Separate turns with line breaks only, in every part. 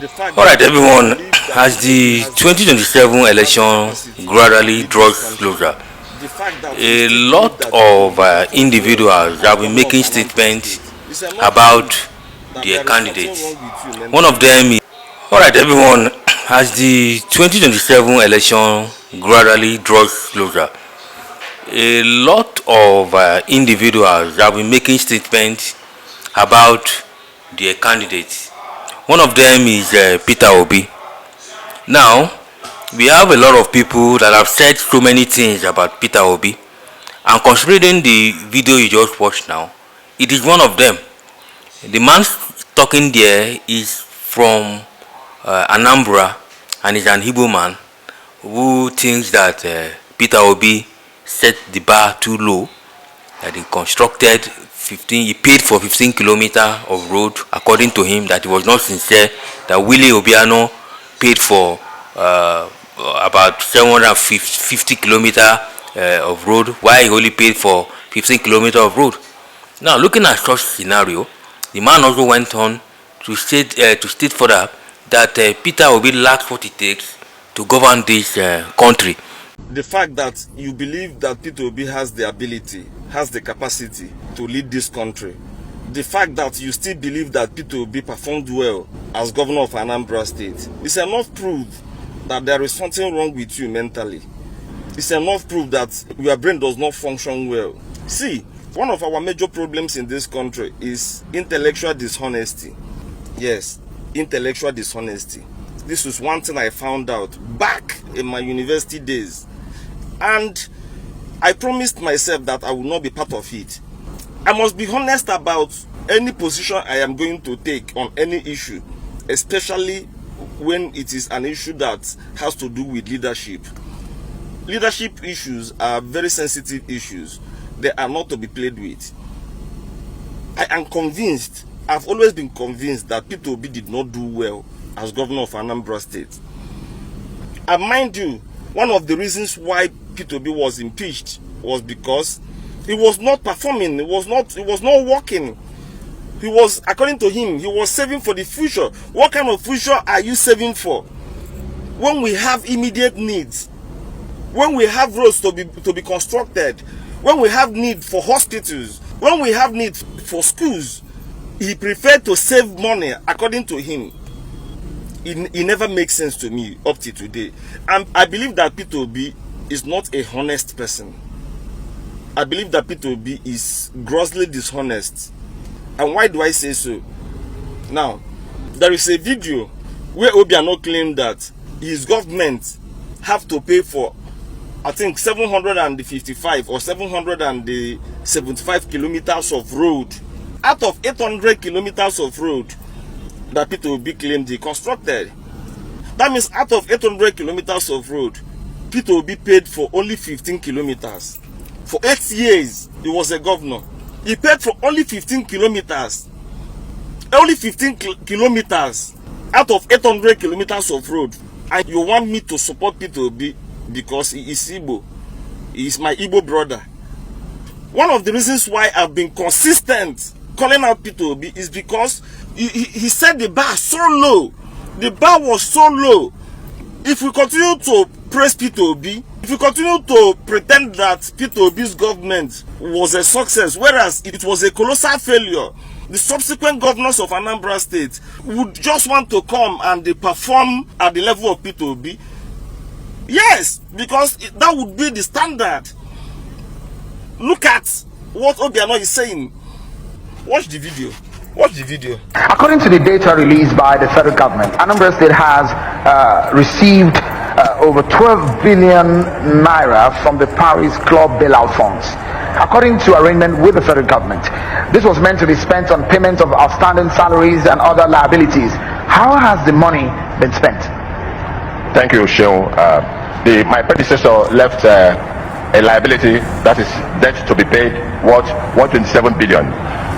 All right, everyone. As the 2027 election gradually draws closer, a lot of individuals have been making statements about their candidates. One of them is, all right, everyone. As the 2027 election gradually draws closer, a lot of individuals have been making statements about their candidates. One of them is Peter Obi. Now, we have a lot of people that have said so many things about Peter Obi, and considering the video you just watched now, it is one of them. The man talking there is from Anambra, and is an Igbo man who thinks that Peter Obi set the bar too low, that he constructed 15, he paid for 15 kilometers of road, according to him, that he was not sincere, that Willie Obiano paid for about 750 kilometers of road, while he only paid for 15 kilometers of road. Now, looking at such scenario, the man also went on to state further that Peter Obi lacks what it takes to govern this country.
The fact that you believe that Peter Obi has the ability, has the capacity to lead this country, the fact that you still believe that Peter Obi performed well as governor of Anambra State, is enough proof that there is something wrong with you mentally. It's enough proof that your brain does not function well. See, one of our major problems in this country is intellectual dishonesty. Yes, intellectual dishonesty. This is one thing I found out back in my university days. And I promised myself that I will not be part of it. I must be honest about any position I am going to take on any issue, especially when it is an issue that has to do with leadership. Leadership issues are very sensitive issues. They are not to be played with. I am convinced, I've always been convinced that Peter Obi did not do well as governor of Anambra State. And mind you, one of the reasons why Peter Obi was impeached was because he was not performing, he was not working. He was, according to him, he was saving for the future. What kind of future are you saving for? When we have immediate needs, when we have roads to be constructed, when we have need for hospitals, when we have need for schools, he preferred to save money, according to him. It never makes sense to me up to today. And I believe that Peter Obi is not a honest person. I believe that Peter Obi is grossly dishonest. And why do I say so? Now, there is a video where Obiano claimed that his government have to pay for, I think, 755 or 775 kilometers of road out of 800 kilometers of road that Peter Obi claimed he constructed. That means out of 800 kilometers of road, Peter Obi paid for only 15 kilometers. For 8 years, he was a governor. He paid for only 15 kilometers. Only 15 kilometers out of 800 kilometers of road. And you want me to support Peter Obi because he is Igbo. He is my Igbo brother. One of the reasons why I've been consistent calling out Peter Obi is because he set the bar so low. The bar was so low. If we continue to praise Peter Obi, if we continue to pretend that Peter Obi's government was a success, whereas it was a colossal failure, the subsequent governors of Anambra State would just want to come and they perform at the level of Peter Obi. Yes, because that would be the standard. Look at what Obiano is saying. Watch the video. Watch the video.
According to the data released by the federal government, Anambra State has received over 12 billion naira from the Paris Club bailout funds. According to arrangement with the federal government, this was meant to be spent on payment of outstanding salaries and other liabilities. How has the money been spent?
Thank you, Sheon. My predecessor left a liability, that is debt to be paid, worth 127 billion.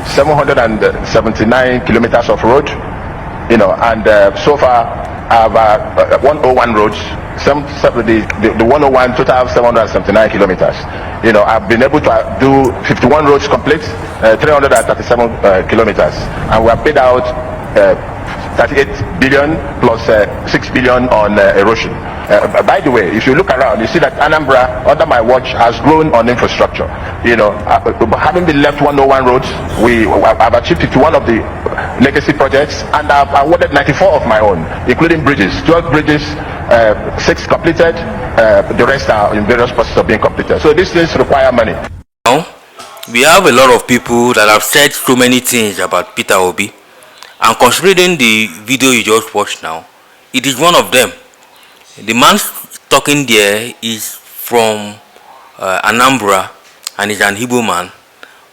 779 kilometers of road, and so far I have 101 roads. The 101 total have 779 kilometers. I've been able to do 51 roads complete, 337 kilometers, and we have paid out 38 billion plus 6 billion on erosion. By the way, if you look around, you see that Anambra, under my watch, has grown on infrastructure. You know, having been left 101 roads, I've achieved 51 of the legacy projects, and I've awarded 94 of my own, including bridges. 12 bridges, 6 completed, the rest are in various processes of being completed. So these things require money.
Now, we have a lot of people that have said so many things about Peter Obi, and considering the video you just watched now, it is one of them. The man talking there is from Anambra, and is an Igbo man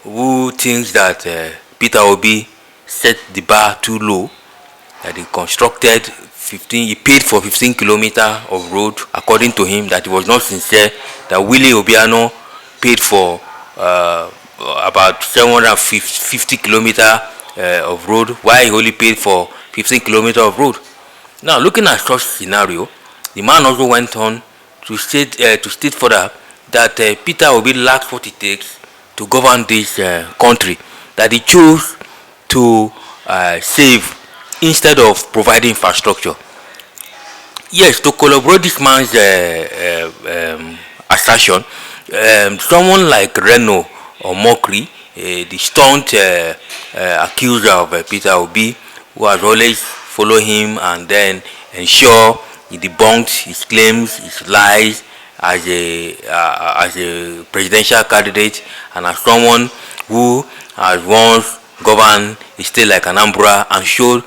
who thinks that Peter Obi set the bar too low, that he constructed 15, he paid for 15 kilometers of road, according to him, that he was not sincere, that Willie Obiano paid for about 750 kilometers of road, while he only paid for 15 kilometers of road. Now, looking at such scenario, the man also went on to state further that Peter Obi lacks what it takes to govern this country, that he chose to save instead of providing infrastructure. Yes, to collaborate this man's assertion, someone like Reno or Mokri, the staunch accuser of Peter Obi, who has always followed him and then ensure he debunked his claims, his lies as a presidential candidate, and as someone who has once governed a state like Anambra and showed